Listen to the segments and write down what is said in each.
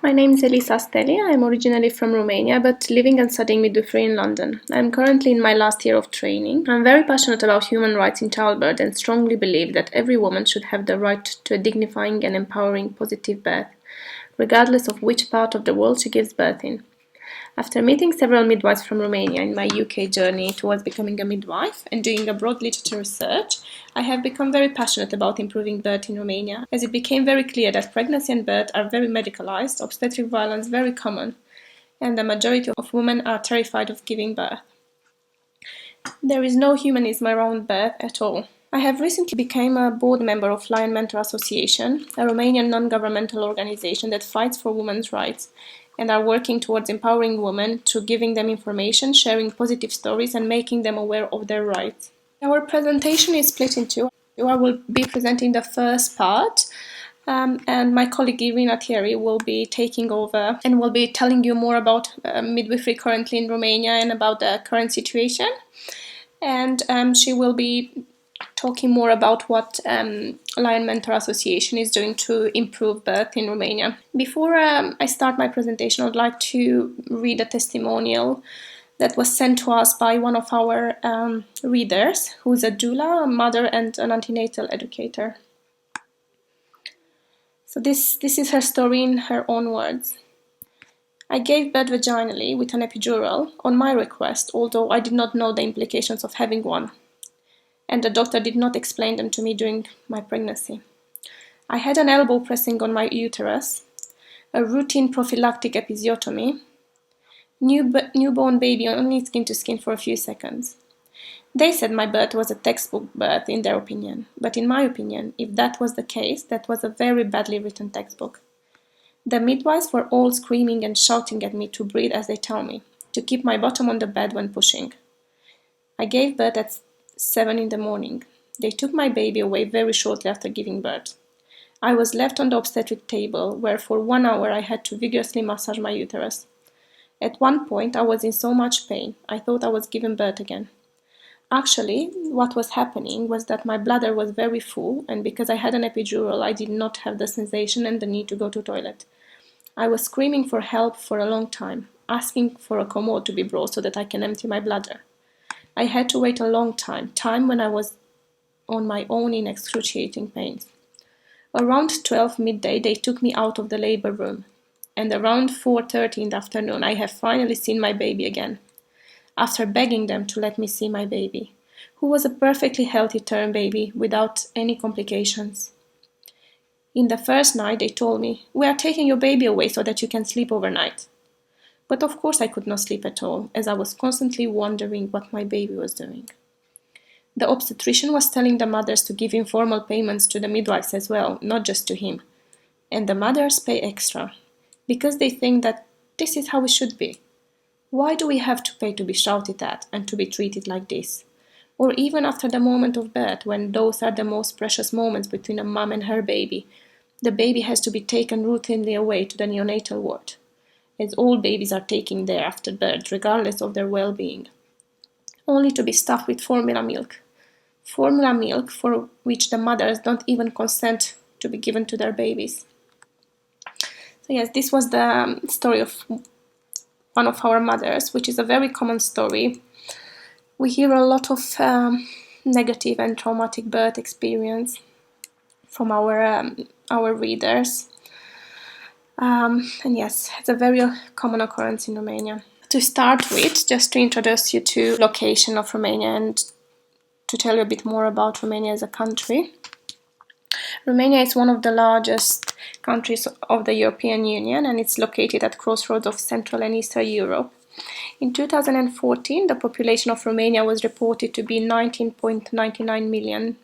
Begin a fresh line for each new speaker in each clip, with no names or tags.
My name is Elisa Stelli. I am originally from Romania, but living and studying midwifery in London. I am currently in my last year of training. I'm very passionate about human rights in childbirth and strongly believe that every woman should have the right to a dignifying and empowering positive birth, regardless of which part of the world she gives birth in. After meeting several midwives from Romania in my UK journey towards becoming a midwife and doing a broad literature research, I have become very passionate about improving birth in Romania, as it became very clear that pregnancy and birth are very medicalized, obstetric violence very common, and the majority of women are terrified of giving birth. There is no humanism around birth at all. I have recently become a board member of Lion Mentor Association, a Romanian non-governmental organization that fights for women's rights and are working towards empowering women through giving them information, sharing positive stories, and making them aware of their rights. Our presentation is split in two. I will be presenting the first part, and my colleague Irina Thiery will be taking over and will be telling you more about midwifery currently in Romania and about the current situation. And she will be talking more about what Lion Mentor Association is doing to improve birth in Romania. Before I start my presentation, I would like to read a testimonial that was sent to us by one of our readers, who's a doula, a mother, and an antenatal educator. So this is her story in her own words. I gave birth vaginally with an epidural on my request, although I did not know the implications of having one, and the doctor did not explain them to me during my pregnancy. I had an elbow pressing on my uterus, a routine prophylactic episiotomy, newborn baby only skin to skin for a few seconds. They said my birth was a textbook birth in their opinion, but in my opinion, if that was the case, that was a very badly written textbook. The midwives were all screaming and shouting at me to breathe as they tell me, to keep my bottom on the bed when pushing. I gave birth at 7 in the morning. They took my baby away very shortly after giving birth. I was left on the obstetric table, where for 1 hour I had to vigorously massage my uterus. At one point I was in so much pain, I thought I was giving birth again. Actually, what was happening was that my bladder was very full, and because I had an epidural, I did not have the sensation and the need to go to the toilet. I was screaming for help for a long time, asking for a commode to be brought so that I can empty my bladder. I had to wait a long time when I was on my own in excruciating pains. Around 12 midday, they took me out of the labor room, and around 4:30 in the afternoon, I have finally seen my baby again, after begging them to let me see my baby, who was a perfectly healthy term baby without any complications. In the first night, they told me, "We are taking your baby away so that you can sleep overnight." But of course I could not sleep at all, as I was constantly wondering what my baby was doing. The obstetrician was telling the mothers to give informal payments to the midwives as well, not just to him. And the mothers pay extra, because they think that this is how it should be. Why do we have to pay to be shouted at and to be treated like this? Or even after the moment of birth, when those are the most precious moments between a mom and her baby, the baby has to be taken routinely away to the neonatal ward, as all babies are taken there after birth, regardless of their well-being, only to be stuffed with formula milk. Formula milk for which the mothers don't even consent to be given to their babies. So yes, this was the story of one of our mothers, which is a very common story. We hear a lot of negative and traumatic birth experience from our readers. And yes, it's a very common occurrence in Romania. To start with, just to introduce you to the location of Romania and to tell you a bit more about Romania as a country. Romania is one of the largest countries of the European Union, and it's located at crossroads of Central and Eastern Europe. In 2014, the population of Romania was reported to be 19.99 million.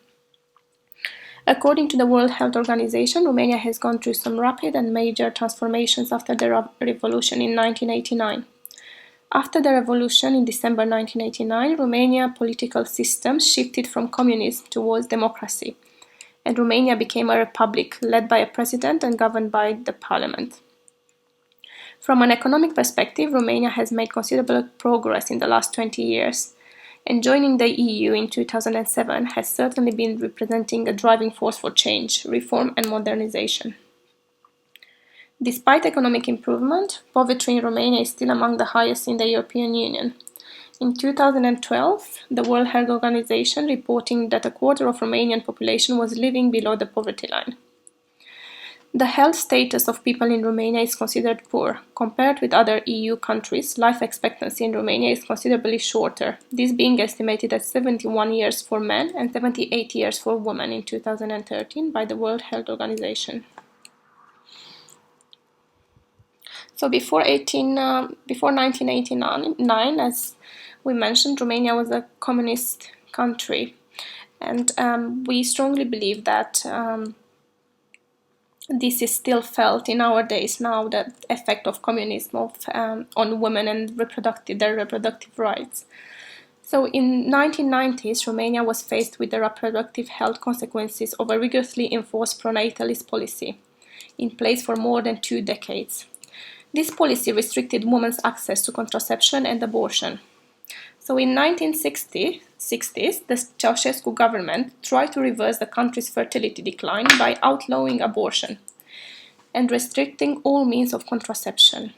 According to the World Health Organization, Romania has gone through some rapid and major transformations after the revolution in 1989. After the revolution in December 1989, Romania's political system shifted from communism towards democracy, and Romania became a republic led by a president and governed by the parliament. From an economic perspective, Romania has made considerable progress in the last 20 years, and joining the EU in 2007 has certainly been representing a driving force for change, reform and modernization. Despite economic improvement, poverty in Romania is still among the highest in the European Union. In 2012, the World Health Organization reporting that a quarter of Romanian population was living below the poverty line. The health status of people in Romania is considered poor. Compared with other EU countries, life expectancy in Romania is considerably shorter, this being estimated at 71 years for men and 78 years for women in 2013 by the World Health Organization. So before 1989, as we mentioned, Romania was a communist country, and we strongly believe that this is still felt in our days now, the effect of communism on women and their reproductive rights. So in 1990s, Romania was faced with the reproductive health consequences of a rigorously enforced pronatalist policy in place for more than 2 decades. This policy restricted women's access to contraception and abortion. So in 1960s, the Ceausescu government tried to reverse the country's fertility decline by outlawing abortion and restricting all means of contraception.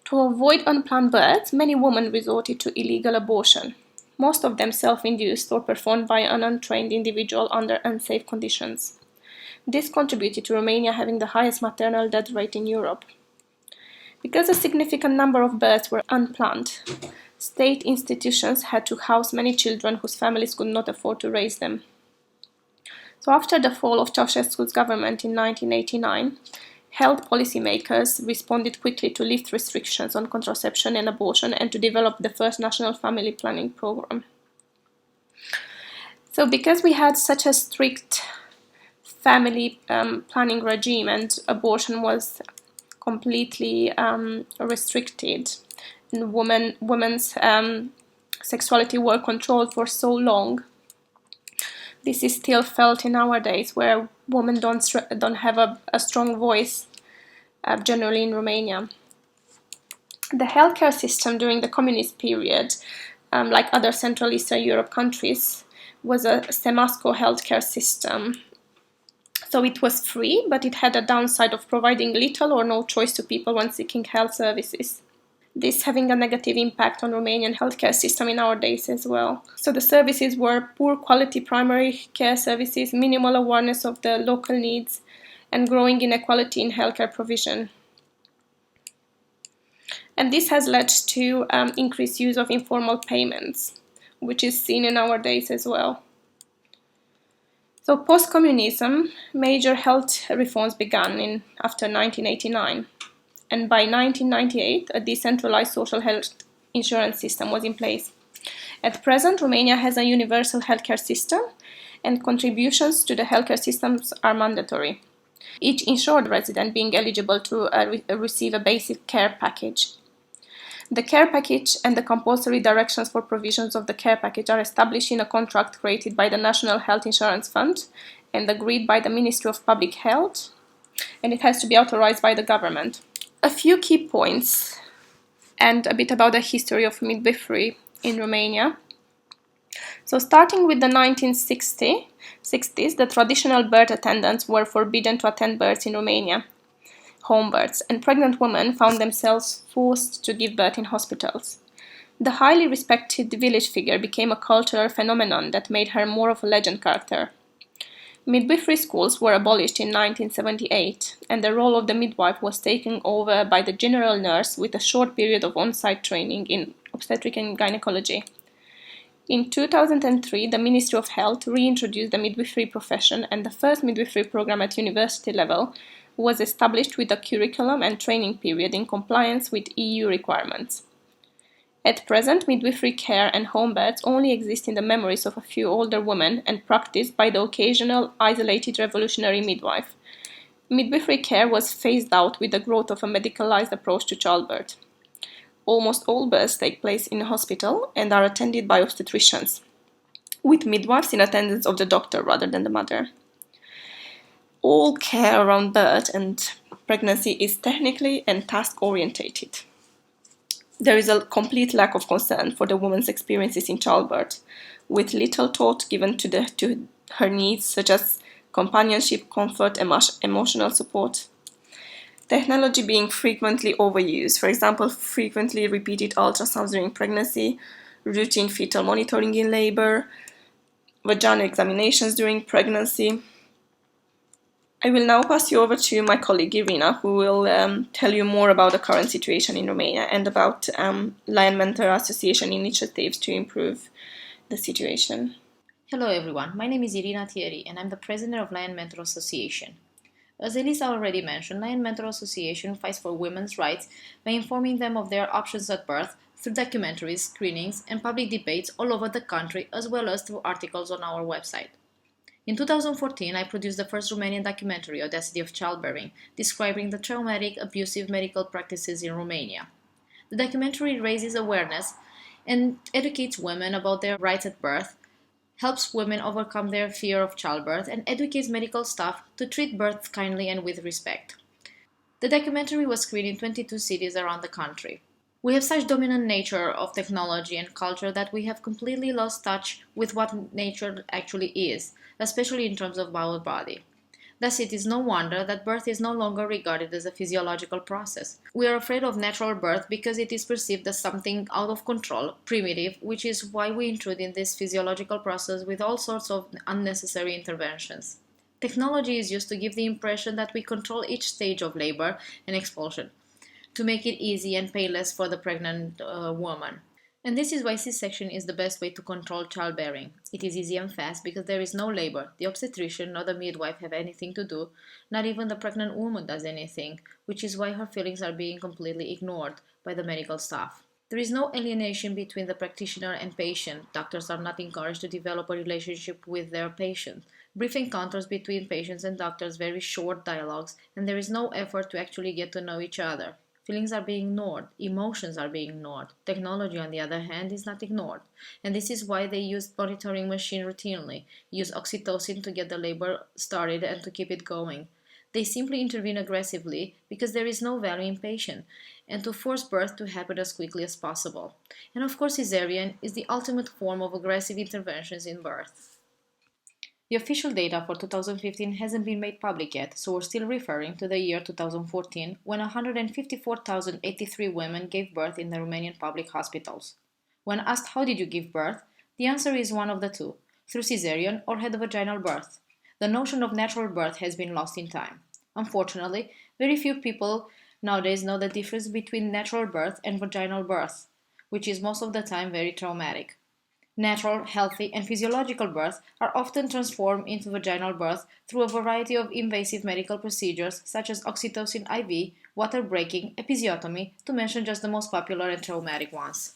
To avoid unplanned births, many women resorted to illegal abortion, most of them self-induced or performed by an untrained individual under unsafe conditions. This contributed to Romania having the highest maternal death rate in Europe. Because a significant number of births were unplanned, state institutions had to house many children whose families could not afford to raise them. So after the fall of Ceausescu's government in 1989, health policymakers responded quickly to lift restrictions on contraception and abortion and to develop the first national family planning program. So because we had such a strict family planning regime and abortion was completely restricted, and women's sexuality were controlled for so long, this is still felt in our days, where women don't have a strong voice generally in Romania. The healthcare system during the communist period, like other Central Eastern Europe countries, was a Semasco healthcare system. So it was free, but it had a downside of providing little or no choice to people when seeking health services. This having a negative impact on Romanian healthcare system in our days as well. So the services were poor quality primary care services, minimal awareness of the local needs, and growing inequality in healthcare provision. And this has led to increased use of informal payments, which is seen in our days as well. So post-communism, major health reforms began after 1989. And by 1998, a decentralized social health insurance system was in place. At present, Romania has a universal healthcare system, and contributions to the healthcare systems are mandatory, each insured resident being eligible to receive a basic care package. The care package and the compulsory directions for provisions of the care package are established in a contract created by the National Health Insurance Fund and agreed by the Ministry of Public Health, and it has to be authorized by the government. A few key points and a bit about the history of midwifery in Romania. So starting with the 1960s, the traditional birth attendants were forbidden to attend births in Romania, home births, and pregnant women found themselves forced to give birth in hospitals. The highly respected village figure became a cultural phenomenon that made her more of a legend character. Midwifery schools were abolished in 1978, and the role of the midwife was taken over by the general nurse with a short period of on-site training in obstetric and gynecology. In 2003, the Ministry of Health reintroduced the midwifery profession, and the first midwifery program at university level was established with a curriculum and training period in compliance with EU requirements. At present, midwifery care and home births only exist in the memories of a few older women and practiced by the occasional isolated revolutionary midwife. Midwifery care was phased out with the growth of a medicalized approach to childbirth. Almost all births take place in a hospital and are attended by obstetricians, with midwives in attendance of the doctor rather than the mother. All care around birth and pregnancy is technically and task-orientated. There is a complete lack of concern for the woman's experiences in childbirth, with little thought given to her needs such as companionship, comfort, emotional support. Technology being frequently overused, for example, frequently repeated ultrasounds during pregnancy, routine fetal monitoring in labor, vaginal examinations during pregnancy. I will now pass you over to my colleague Irina, who will tell you more about the current situation in Romania and about Lion Mentor Association initiatives to improve the situation.
Hello everyone, my name is Irina Thiery and I'm the president of Lion Mentor Association. As Elisa already mentioned, Lion Mentor Association fights for women's rights by informing them of their options at birth through documentaries, screenings, and public debates all over the country, as well as through articles on our website. In 2014, I produced the first Romanian documentary, Audacity of Childbearing, describing the traumatic, abusive medical practices in Romania. The documentary raises awareness and educates women about their rights at birth, helps women overcome their fear of childbirth, and educates medical staff to treat births kindly and with respect. The documentary was screened in 22 cities around the country. We have such dominant nature of technology and culture that we have completely lost touch with what nature actually is, especially in terms of our body. Thus, it is no wonder that birth is no longer regarded as a physiological process. We are afraid of natural birth because it is perceived as something out of control, primitive, which is why we intrude in this physiological process with all sorts of unnecessary interventions. Technology is used to give the impression that we control each stage of labor and expulsion, to make it easy and painless for the pregnant woman. And this is why C-section is the best way to control childbearing. It is easy and fast because there is no labor. The obstetrician nor the midwife have anything to do. Not even the pregnant woman does anything, which is why her feelings are being completely ignored by the medical staff. There is no alienation between the practitioner and patient. Doctors are not encouraged to develop a relationship with their patient. Brief encounters between patients and doctors, very short dialogues, and there is no effort to actually get to know each other. Feelings are being ignored, emotions are being ignored. Technology, on the other hand, is not ignored. And this is why they use monitoring machine routinely, use oxytocin to get the labor started and to keep it going. They simply intervene aggressively because there is no value in patient, and to force birth to happen as quickly as possible. And of course, cesarean is the ultimate form of aggressive interventions in birth. The official data for 2015 hasn't been made public yet, so we're still referring to the year 2014, when 154,083 women gave birth in the Romanian public hospitals. When asked how did you give birth, the answer is one of the two, through cesarean or had a vaginal birth. The notion of natural birth has been lost in time. Unfortunately, very few people nowadays know the difference between natural birth and vaginal birth, which is most of the time very traumatic. Natural, healthy, and physiological birth are often transformed into vaginal birth through a variety of invasive medical procedures such as oxytocin IV, water breaking, episiotomy, to mention just the most popular and traumatic ones.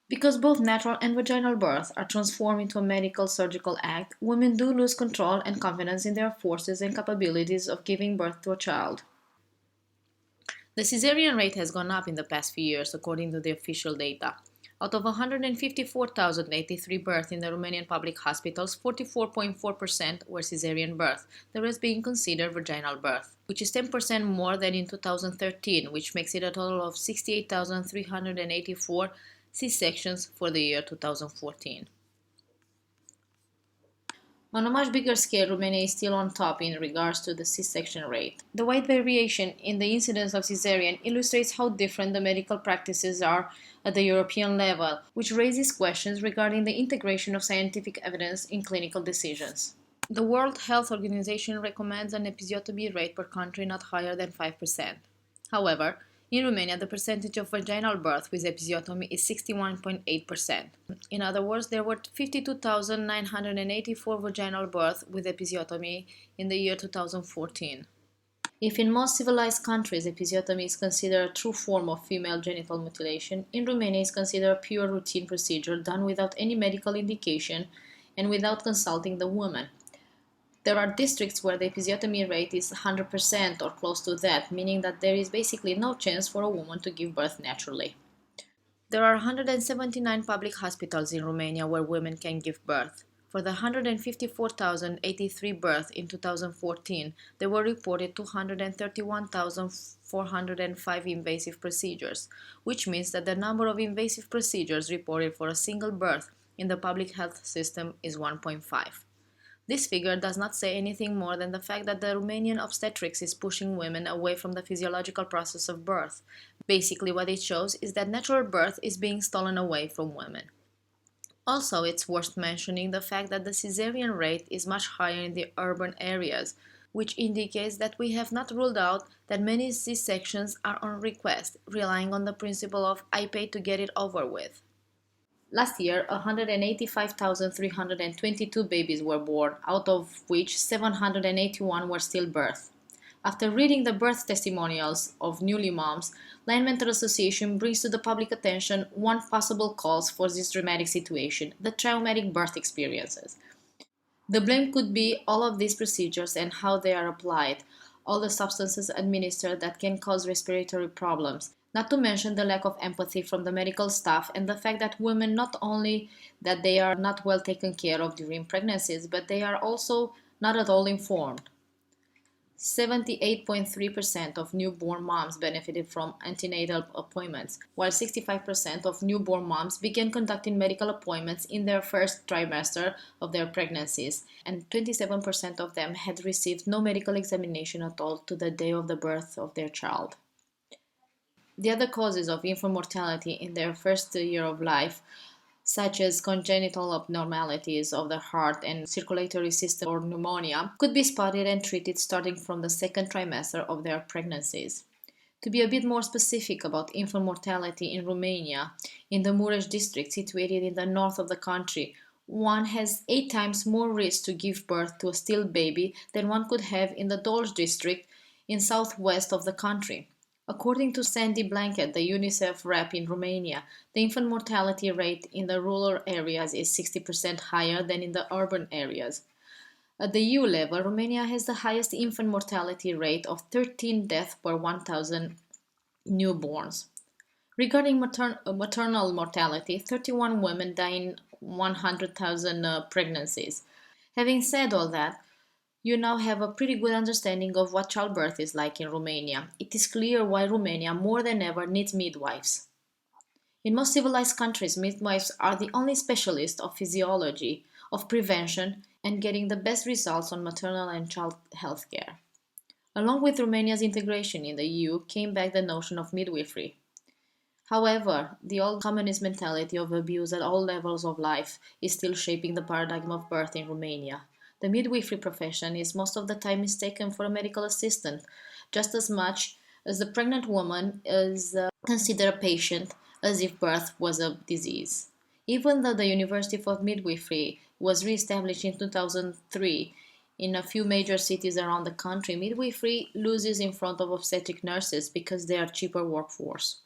Because both natural and vaginal birth are transformed into a medical surgical act, women do lose control and confidence in their forces and capabilities of giving birth to a child. The cesarean rate has gone up in the past few years according to the official data. Out of 154,083 births in the Romanian public hospitals, 44.4% were cesarean birth, the rest being considered vaginal birth, which is 10% more than in 2013, which makes it a total of 68,384 C-sections for the year 2014. On a much bigger scale, Romania is still on top in regards to the C-section rate. The wide variation in the incidence of cesarean illustrates how different the medical practices are at the European level, which raises questions regarding the integration of scientific evidence in clinical decisions. The World Health Organization recommends an episiotomy rate per country not higher than 5%. However, in Romania, the percentage of vaginal birth with episiotomy is 61.8%. In other words, there were 52,984 vaginal births with episiotomy in the year 2014. If in most civilized countries episiotomy is considered a true form of female genital mutilation, in Romania it is considered a pure routine procedure done without any medical indication and without consulting the woman. There are districts where the episiotomy rate is 100% or close to that, meaning that there is basically no chance for a woman to give birth naturally. There are 179 public hospitals in Romania where women can give birth. For the 154,083 births in 2014, there were reported 231,405 invasive procedures, which means that the number of invasive procedures reported for a single birth in the public health system is 1.5. This figure does not say anything more than the fact that the Romanian obstetrics is pushing women away from the physiological process of birth. Basically, what it shows is that natural birth is being stolen away from women. Also, it's worth mentioning the fact that the caesarean rate is much higher in the urban areas, which indicates that we have not ruled out that many C-sections are on request, relying on the principle of I pay to get it over with. Last year, 185,322 babies were born, out of which 781 were stillbirth. After reading the birth testimonials of newly moms, Lion Mentor Association brings to the public attention one possible cause for this dramatic situation: the traumatic birth experiences. The blame could be all of these procedures and how they are applied, all the substances administered that can cause respiratory problems, not to mention the lack of empathy from the medical staff and the fact that women not only that they are not well taken care of during pregnancies, but they are also not at all informed. 78.3% of newborn moms benefited from antenatal appointments, while 65% of newborn moms began conducting medical appointments in their first trimester of their pregnancies, and 27% of them had received no medical examination at all to the day of the birth of their child. The other causes of infant mortality in their first year of life, such as congenital abnormalities of the heart and circulatory system or pneumonia, could be spotted and treated starting from the second trimester of their pregnancies. To be a bit more specific about infant mortality in Romania, in the Mureș district situated in the north of the country, one has 8 times more risk to give birth to a still baby than one could have in the Dolj district in southwest of the country. According to Sandy Blanket, the UNICEF rep in Romania, the infant mortality rate in the rural areas is 60% higher than in the urban areas. At the EU level, Romania has the highest infant mortality rate of 13 deaths per 1,000 newborns. Regarding maternal mortality, 31 women die in 100,000 pregnancies. Having said all that, you now have a pretty good understanding of what childbirth is like in Romania. It is clear why Romania more than ever needs midwives. In most civilized countries, midwives are the only specialists of physiology, of prevention, and getting the best results on maternal and child health care. Along with Romania's integration in the EU came back the notion of midwifery. However, the old communist mentality of abuse at all levels of life is still shaping the paradigm of birth in Romania. The midwifery profession is most of the time mistaken for a medical assistant, just as much as the pregnant woman is considered a patient, as if birth was a disease. Even though the University for Midwifery was re-established in 2003 in a few major cities around the country, midwifery loses in front of obstetric nurses because they are cheaper workforce.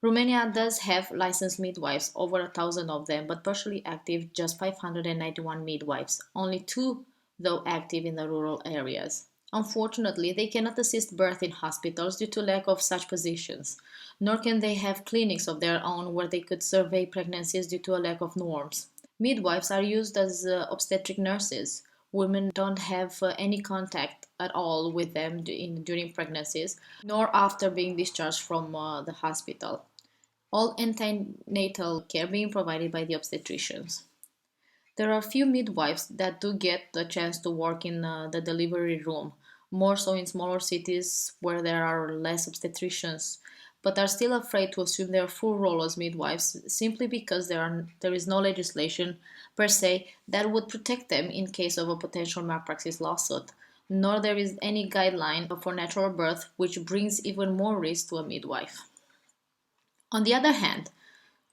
Romania does have licensed midwives, over 1,000 of them, but partially active, just 591 midwives, only 2 though active in the rural areas. Unfortunately, they cannot assist birth in hospitals due to lack of such positions, nor can they have clinics of their own where they could survey pregnancies due to a lack of norms. Midwives are used as obstetric nurses. Women don't have any contact at all with them during pregnancies, nor after being discharged from the hospital. All antenatal care being provided by the obstetricians. There are few midwives that do get the chance to work in the delivery room, more so in smaller cities where there are less obstetricians, but are still afraid to assume their full role as midwives simply because there is no legislation per se that would protect them in case of a potential malpractice lawsuit, nor there is any guideline for natural birth, which brings even more risk to a midwife. On the other hand,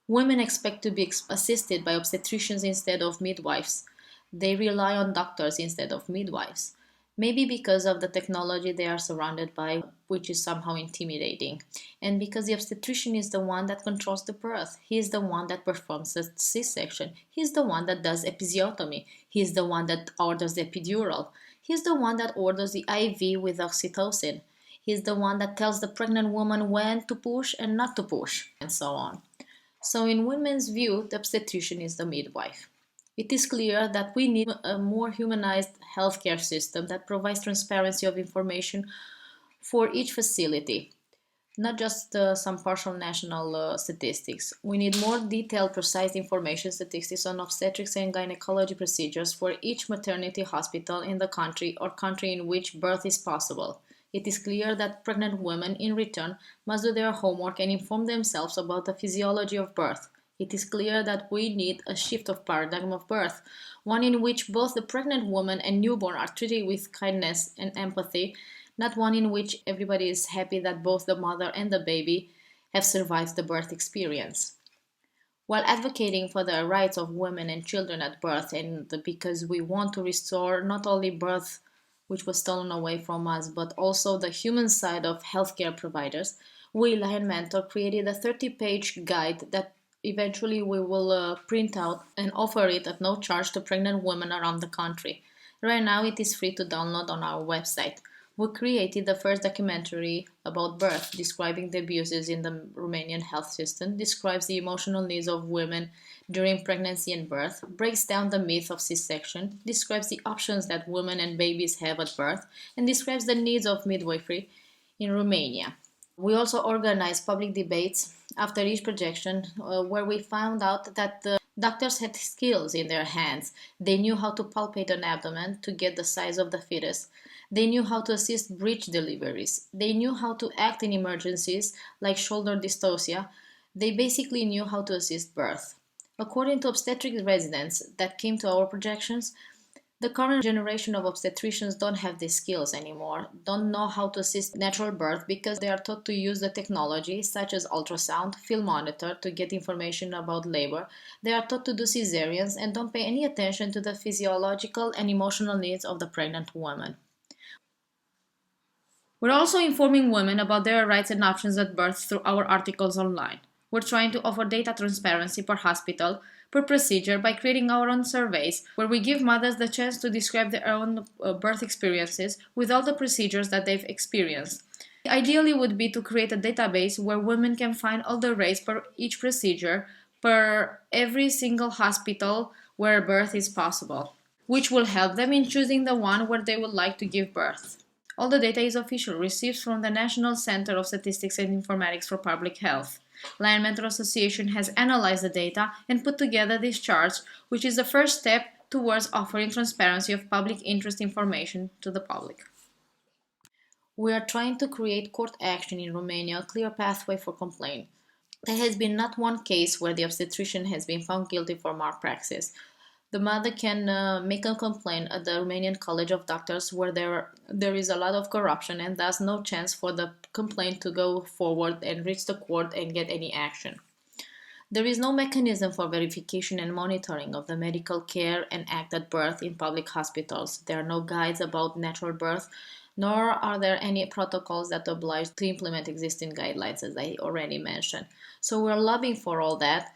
women expect to be assisted by obstetricians instead of midwives. They rely on doctors instead of midwives. Maybe because of the technology they are surrounded by, which is somehow intimidating. And because the obstetrician is the one that controls the birth. He is the one that performs the C-section. He is the one that does episiotomy. He is the one that orders the epidural. He is the one that orders the IV with oxytocin. He is the one that tells the pregnant woman when to push and not to push, and so on. So in women's view, the obstetrician is the midwife. It is clear that we need a more humanized healthcare system that provides transparency of information for each facility. not just some partial national statistics. We need more detailed, precise information statistics on obstetrics and gynecology procedures for each maternity hospital in the country or country in which birth is possible. It is clear that pregnant women, in return, must do their homework and inform themselves about the physiology of birth. It is clear that we need a shift of paradigm of birth, one in which both the pregnant woman and newborn are treated with kindness and empathy, not one in which everybody is happy that both the mother and the baby have survived the birth experience. While advocating for the rights of women and children at birth, and because we want to restore not only birth, which was stolen away from us, but also the human side of healthcare providers, we, Lion Mentor, created a 30-page guide that eventually we will print out and offer it at no charge to pregnant women around the country. Right now it is free to download on our website. We created the first documentary about birth, describing the abuses in the Romanian health system, describes the emotional needs of women during pregnancy and birth, breaks down the myth of C-section, describes the options that women and babies have at birth, and describes the needs of midwifery in Romania. We also organized public debates after each projection where we found out that the doctors had skills in their hands. They knew how to palpate an abdomen to get the size of the fetus. They knew how to assist breech deliveries. They knew how to act in emergencies like shoulder dystocia. They basically knew how to assist birth. According to obstetric residents that came to our projections, the current generation of obstetricians don't have these skills anymore, don't know how to assist natural birth because they are taught to use the technology such as ultrasound, field monitor to get information about labor. They are taught to do cesareans and don't pay any attention to the physiological and emotional needs of the pregnant woman. We're also informing women about their rights and options at birth through our articles online. We're trying to offer data transparency per hospital, per procedure by creating our own surveys where we give mothers the chance to describe their own birth experiences with all the procedures that they've experienced. Ideally would be to create a database where women can find all the rates per each procedure per every single hospital where birth is possible, which will help them in choosing the one where they would like to give birth. All the data is official, received from the National Center of Statistics and Informatics for Public Health. Lion Mentor Association has analyzed the data and put together these charts, which is the first step towards offering transparency of public interest information to the public. We are trying to create court action in Romania, a clear pathway for complaint. There has been not one case where the obstetrician has been found guilty for malpractice. The mother can make a complaint at the Romanian College of Doctors where there is a lot of corruption and thus no chance for the complaint to go forward and reach the court and get any action. There is no mechanism for verification and monitoring of the medical care and act at birth in public hospitals. There are no guides about natural birth, nor are there any protocols that oblige to implement existing guidelines, as I already mentioned. So we're lobbying for all that,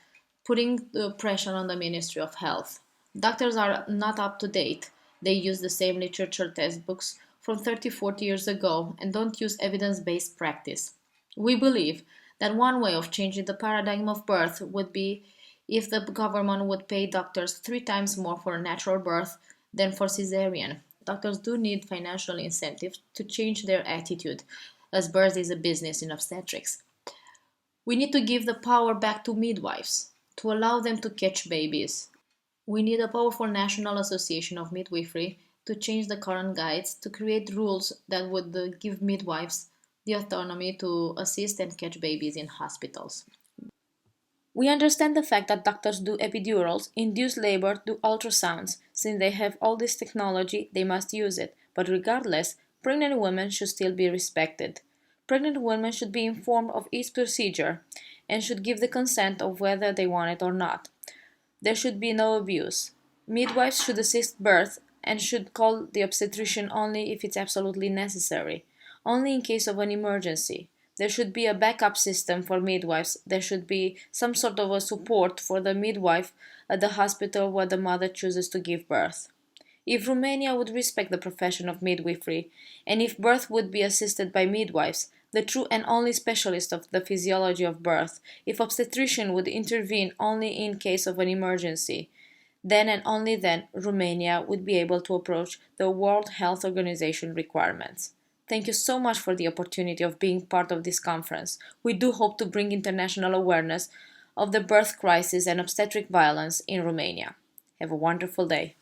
putting pressure on the Ministry of Health. Doctors are not up to date. They use the same literature textbooks from 30-40 years ago and don't use evidence-based practice. We believe that one way of changing the paradigm of birth would be if the government would pay doctors 3 times more for a natural birth than for cesarean. Doctors do need financial incentives to change their attitude, as birth is a business in obstetrics. We need to give the power back to midwives, to allow them to catch babies. We need a powerful national association of midwifery to change the current guides, to create rules that would give midwives the autonomy to assist and catch babies in hospitals. We understand the fact that doctors do epidurals, induce labor, do ultrasounds. Since they have all this technology, they must use it. But regardless, pregnant women should still be respected. Pregnant women should be informed of each procedure and should give the consent of whether they want it or not. There should be no abuse. Midwives should assist birth and should call the obstetrician only if it's absolutely necessary, only in case of an emergency. There should be a backup system for midwives. There should be some sort of a support for the midwife at the hospital where the mother chooses to give birth. If Romania would respect the profession of midwifery, and if birth would be assisted by midwives, the true and only specialist of the physiology of birth, if obstetrician would intervene only in case of an emergency, then and only then Romania would be able to approach the World Health Organization requirements. Thank you so much for the opportunity of being part of this conference. We do hope to bring international awareness of the birth crisis and obstetric violence in Romania. Have a wonderful day.